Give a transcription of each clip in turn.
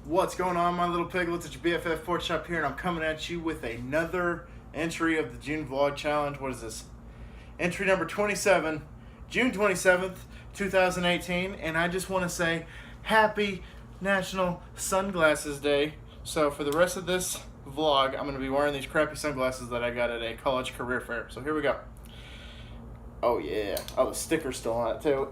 What's going on, my little piglets? It's your BFF Pork Chop here, and I'm coming at you with another entry of the June Vlog Challenge. What is this? Entry number 27, June 27th, 2018, and I just want to say Happy National Sunglasses Day. So for the rest of this vlog, I'm going to be wearing these crappy sunglasses that I got at a college career fair. So here we go. Oh yeah, oh, the sticker's still on it too.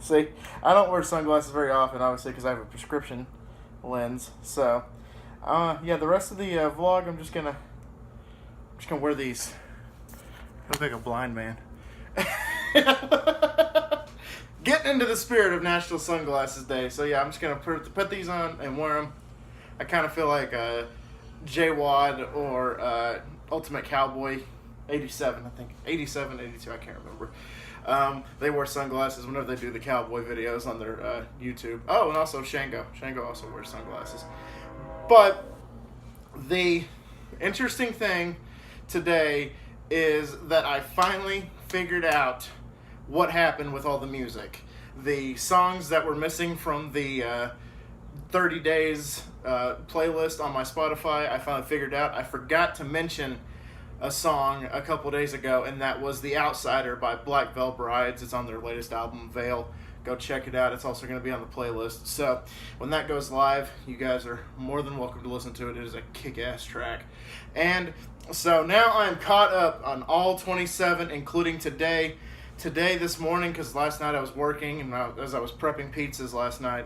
See, I don't wear sunglasses very often, obviously, because I have a prescription lens. So yeah, the rest of the vlog, I'm just gonna wear these. I look like a blind man. Getting into the spirit of National Sunglasses Day. So yeah, I'm just gonna put these on and wear them. I kind of feel like J-Wad or Ultimate Cowboy 87, I think. 87, 82, I can't remember. They wear sunglasses whenever they do the cowboy videos on their YouTube. Oh, and also Shango. Shango also wears sunglasses. But the interesting thing today is that I finally figured out what happened with all the music. The songs that were missing from the 30 Days playlist on my Spotify, I finally figured out. I forgot to mention a song a couple days ago, and that was The Outsider by Black Veil Brides. It's on their latest album, Veil. Go check it out. It's also going to be on the playlist. So when that goes live, you guys are more than welcome to listen to it. It is a kick-ass track. And so now I am caught up on all 27, including today. Today, this morning, because last night I was working, and as I was prepping pizzas last night,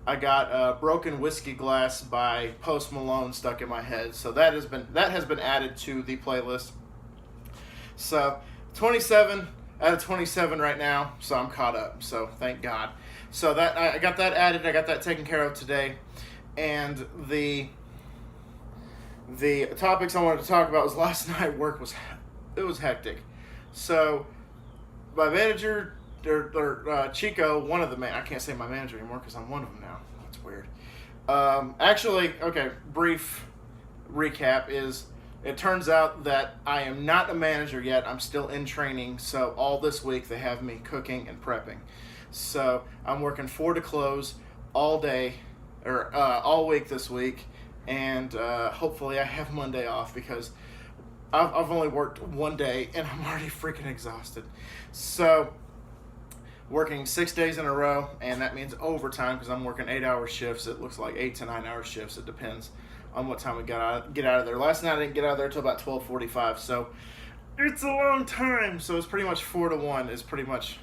I got Broken Whiskey Glass by Post Malone stuck in my head. So that has been added to the playlist. So 27 out of 27 right now, so I'm caught up. So thank God. So that I got that added, I got that taken care of today. And the topics I wanted to talk about was last night work was hectic. So my manager, Chico, one of the I can't say my manager anymore because I'm one of them now. That's weird. Actually, okay, brief recap is it turns out that I am not a manager yet. I'm still in training, so all this week they have me cooking and prepping. So I'm working 4 to close all day, or all week this week, and hopefully I have Monday off because I've only worked one day and I'm already freaking exhausted. So working 6 days in a row, and that means overtime because I'm working 8-hour shifts. It looks like 8 to 9 hour shifts. It depends on what time we get out of there. Last night I didn't get out of there until about 12:45, so it's a long time. So it's pretty much 4 to 1 is pretty much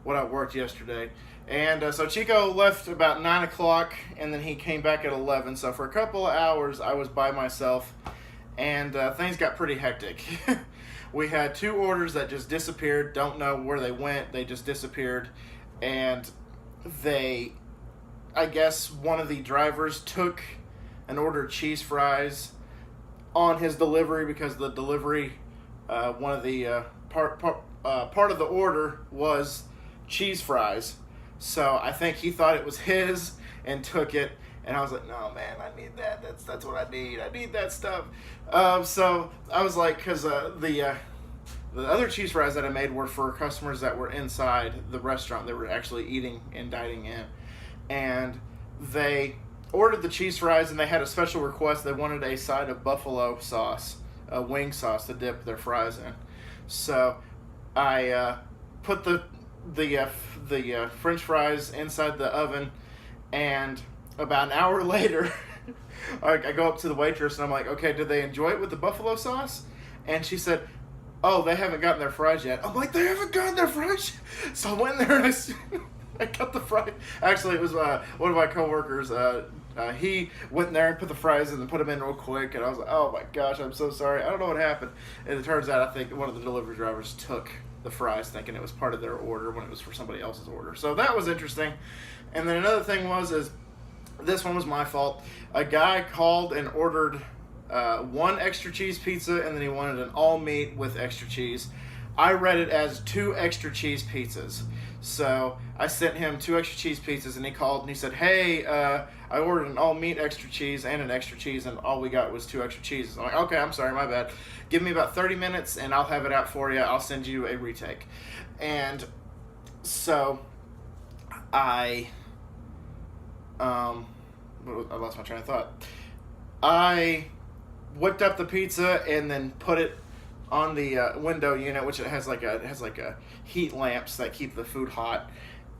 what I worked yesterday. And so Chico left about 9 o'clock, and then he came back at 11. So for a couple of hours I was by myself, and things got pretty hectic. We had 2 orders that just disappeared. Don't know where they went. They just disappeared. And I guess one of the drivers took an order of cheese fries on his delivery because the delivery, one of the part of the order was cheese fries. So I think he thought it was his and took it. And I was like, no, man, I need that. That's what I need. I need that stuff. So I was like, because the other cheese fries that I made were for customers that were inside the restaurant. They were actually eating and dining in. And they ordered the cheese fries, and they had a special request. They wanted a side of buffalo sauce, wing sauce to dip their fries in. So I put the French fries inside the oven, and about an hour later, I go up to the waitress and I'm like, okay, did they enjoy it with the buffalo sauce? And she said, oh, they haven't gotten their fries yet. I'm like, they haven't gotten their fries yet? So I went in there and I got the fries. Actually, it was one of my coworkers. He went in there and put the fries in and put them in real quick. And I was like, oh my gosh, I'm so sorry. I don't know what happened. And it turns out I think one of the delivery drivers took the fries thinking it was part of their order when it was for somebody else's order. So that was interesting. And then another thing is this one was my fault. A guy called and ordered 1 extra cheese pizza, and then he wanted an all meat with extra cheese. I read it as 2 extra cheese pizzas. So I sent him 2 extra cheese pizzas, and he called and he said, hey, I ordered an all meat extra cheese and an extra cheese, and all we got was 2 extra cheeses. I'm like, okay, I'm sorry, my bad. Give me about 30 minutes and I'll have it out for you. I'll send you a retake. And so I I lost my train of thought. I whipped up the pizza and then put it on the window unit, which it has like a heat lamps that keep the food hot,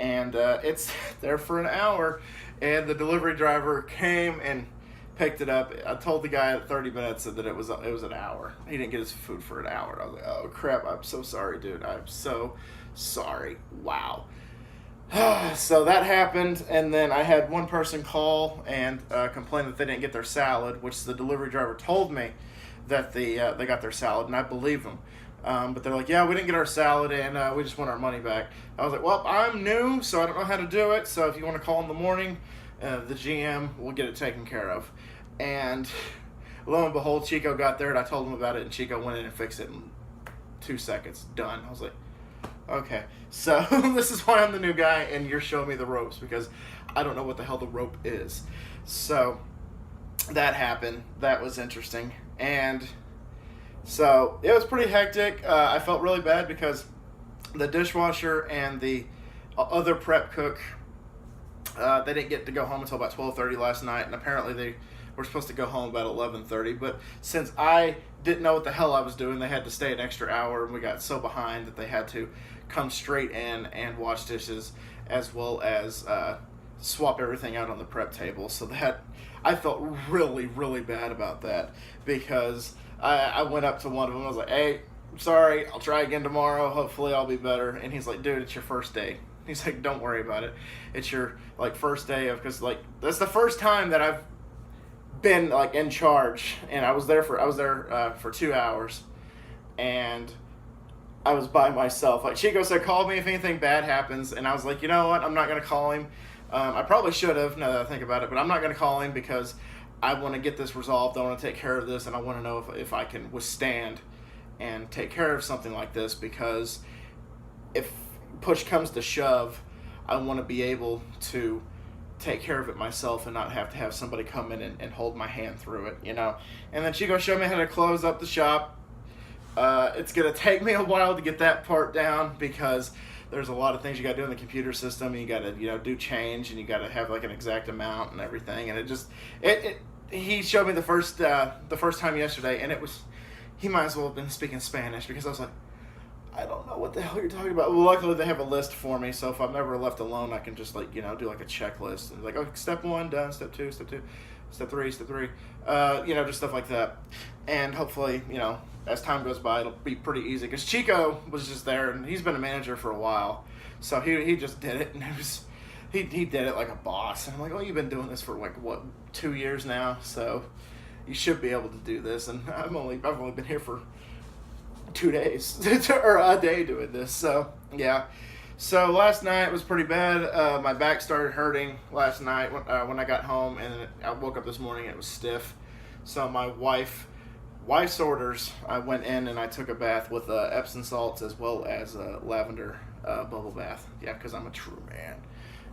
and it's there for an hour. And the delivery driver came and picked it up. I told the guy at 30 minutes that it was an hour. He didn't get his food for an hour. I was like, oh crap! I'm so sorry, dude. I'm so sorry. Wow. So that happened, and then I had one person call and complain that they didn't get their salad, which the delivery driver told me that they got their salad, and I believe them. But they're like, yeah, we didn't get our salad, and we just want our money back. I was like, well, I'm new, so I don't know how to do it, so if you want to call in the morning, the GM will get it taken care of. And lo and behold, Chico got there, and I told him about it, and Chico went in and fixed it in 2 seconds. Done. I was like, okay, so this is why I'm the new guy, and you're showing me the ropes, because I don't know what the hell the rope is. So that happened. That was interesting. And so it was pretty hectic. I felt really bad because the dishwasher and the other prep cook, they didn't get to go home until about 12:30 last night, and apparently they were supposed to go home about 11:30. But since I didn't know what the hell I was doing, they had to stay an extra hour, and we got so behind that they had to come straight in and wash dishes, as well as swap everything out on the prep table. So that I felt really, really bad about that, because I went up to one of them. I was like, hey, I'm sorry, I'll try again tomorrow. Hopefully I'll be better. And he's like, dude, it's your first day. He's like, don't worry about it. It's your first day of, because that's the first time that I've been in charge, and I was there for 2 hours, and I was by myself. Chico said, call me if anything bad happens, and I was like, you know what, I'm not going to call him. I probably should have, now that I think about it, but I'm not going to call him because I want to get this resolved. I want to take care of this, and I want to know if I can withstand and take care of something like this, because if push comes to shove, I want to be able to take care of it myself and not have to have somebody come in and hold my hand through it, And then Chico showed me how to close up the shop. It's going to take me a while to get that part down, because there's a lot of things you got to do in the computer system. You got to do change, and you got to have an exact amount and everything. And he showed me the first time yesterday, and he might as well have been speaking Spanish, because I was like, I don't know what the hell you're talking about. Well, luckily they have a list for me, so if I'm ever left alone, I can just do a checklist and oh, step 1 done, step 2, step 3, just stuff like that. And hopefully, as time goes by, it'll be pretty easy, because Chico was just there, and he's been a manager for a while, so he just did it, and he did it like a boss. And I'm like, oh, you've been doing this for 2 years now, so you should be able to do this. And I've only been here for 2 days or a day doing this. So yeah. So last night was pretty bad. My back started hurting last night when I got home, and I woke up this morning and it was stiff. So my wife's orders, I went in and I took a bath with Epsom salts, as well as lavender bubble bath. Yeah, because I'm a true man.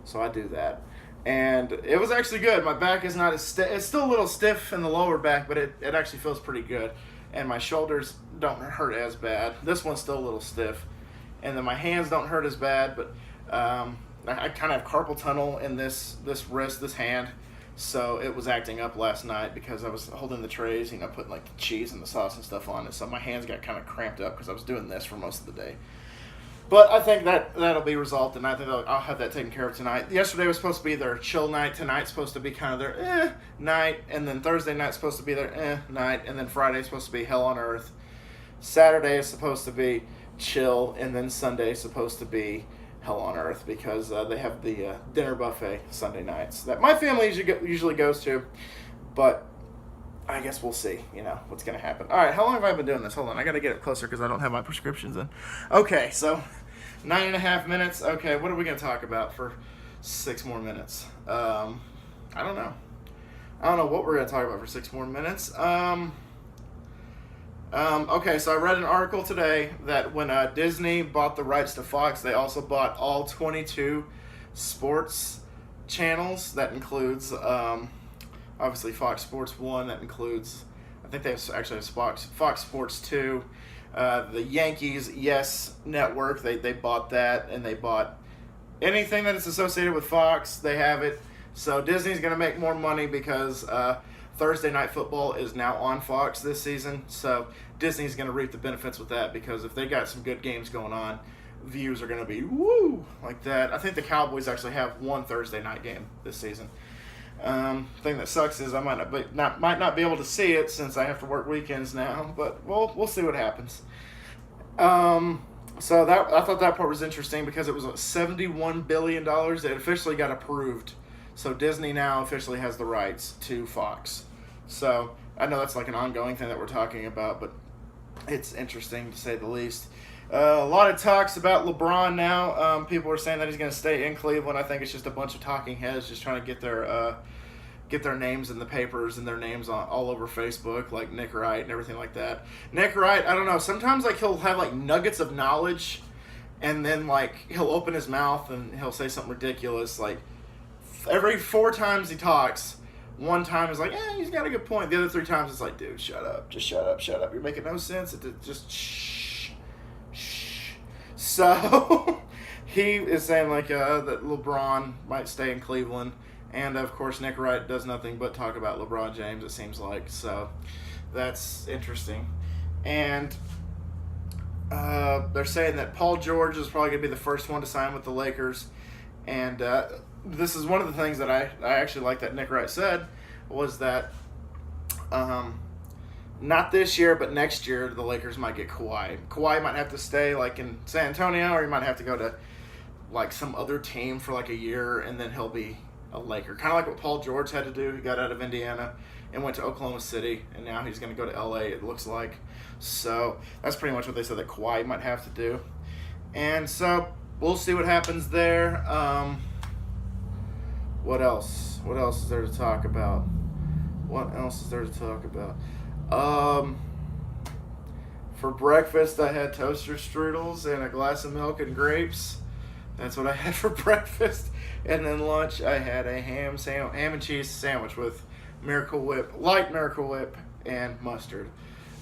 So I do that. And it was actually good. My back is not as stiff. It's still a little stiff in the lower back, but it actually feels pretty good. And my shoulders don't hurt as bad. This one's still a little stiff. And then my hands don't hurt as bad, but I kind of have carpal tunnel in this wrist, this hand. So it was acting up last night because I was holding the trays, putting the cheese and the sauce and stuff on it. So my hands got kind of cramped up because I was doing this for most of the day. But I think that'll be resolved, and I think I'll have that taken care of tonight. Yesterday was supposed to be their chill night. Tonight's supposed to be kind of their night. And then Thursday night's supposed to be their night. And then Friday's supposed to be hell on earth. Saturday is supposed to be chill. And then Sunday's supposed to be hell on earth, because they have the dinner buffet Sunday nights that my family usually goes to. But I guess we'll see, what's going to happen. All right, how long have I been doing this? Hold on, I got to get it closer because I don't have my prescriptions in. Okay, so 9.5 minutes. Okay, what are we going to talk about for 6 more minutes? I don't know. I don't know what we're going to talk about for 6 more minutes. Okay, so I read an article today that when Disney bought the rights to Fox, they also bought all 22 sports channels. That includes... obviously Fox Sports 1, that includes, I think they actually have Fox Sports 2, the Yankees Yes Network, they bought that, and they bought anything that is associated with Fox, they have it. So Disney's going to make more money because Thursday Night Football is now on Fox this season. So Disney's going to reap the benefits with that, because if they got some good games going on, views are going to be woo like that. I think the Cowboys actually have one Thursday night game this season. Thing that sucks is I might not be able to see it since I have to work weekends now, but we'll see what happens. So that I thought that part was interesting because it was $71 billion that officially got approved. So Disney now officially has the rights to Fox. So I know that's like an ongoing thing that we're talking about, but it's interesting to say the least. A lot of talks about LeBron now. People are saying that he's going to stay in Cleveland. I think it's just a bunch of talking heads just trying to get their names in the papers and their names all over Facebook, like Nick Wright and everything like that. Nick Wright, I don't know. Sometimes like he'll have like nuggets of knowledge, and then like he'll open his mouth and he'll say something ridiculous. Like every 4 times he talks, one time is like, he's got a good point. The other 3 times it's like, dude, shut up, just shut up. You're making no sense. Just shh. So he is saying like that LeBron might stay in Cleveland. And, of course, Nick Wright does nothing but talk about LeBron James, it seems like. So that's interesting. And they're saying that Paul George is probably going to be the first one to sign with the Lakers. And this is one of the things that I actually like that Nick Wright said, was that not this year, but next year, the Lakers might get Kawhi. Kawhi might have to stay, like, in San Antonio, or he might have to go to, like, some other team for, like, a year, and then he'll be a Laker. Kind of like what Paul George had to do. He got out of Indiana and went to Oklahoma City, and now he's going to go to LA, it looks like. So that's pretty much what they said that Kawhi might have to do. And so we'll see what happens there. What else? What else is there to talk about? For breakfast, I had toaster strudels and a glass of milk and grapes. That's what I had for breakfast. And then lunch, I had a ham and cheese sandwich with light Miracle Whip, and mustard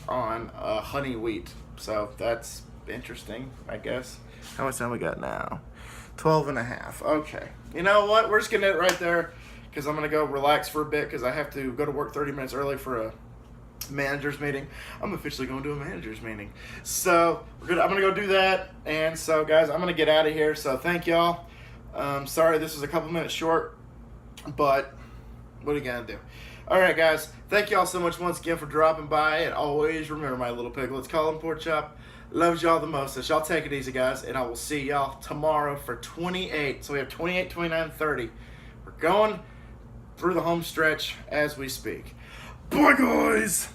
on honey wheat. So that's interesting, I guess. How much time we got now? 12 and a half. Okay. You know what? We're just going to end it right there, because I'm going to go relax for a bit, because I have to go to work 30 minutes early for a manager's meeting. I'm officially going to a manager's meeting. So I'm going to go do that. And so, guys, I'm going to get out of here. So thank y'all. Sorry this was a couple minutes short, but what are you going to do? All right, guys. Thank y'all so much once again for dropping by. And always remember, my little piglets, call him Pork Chop, loves y'all the most. So y'all take it easy, guys. And I will see y'all tomorrow for 28. So we have 28, 29, 30. We're going through the home stretch as we speak. Bye, guys.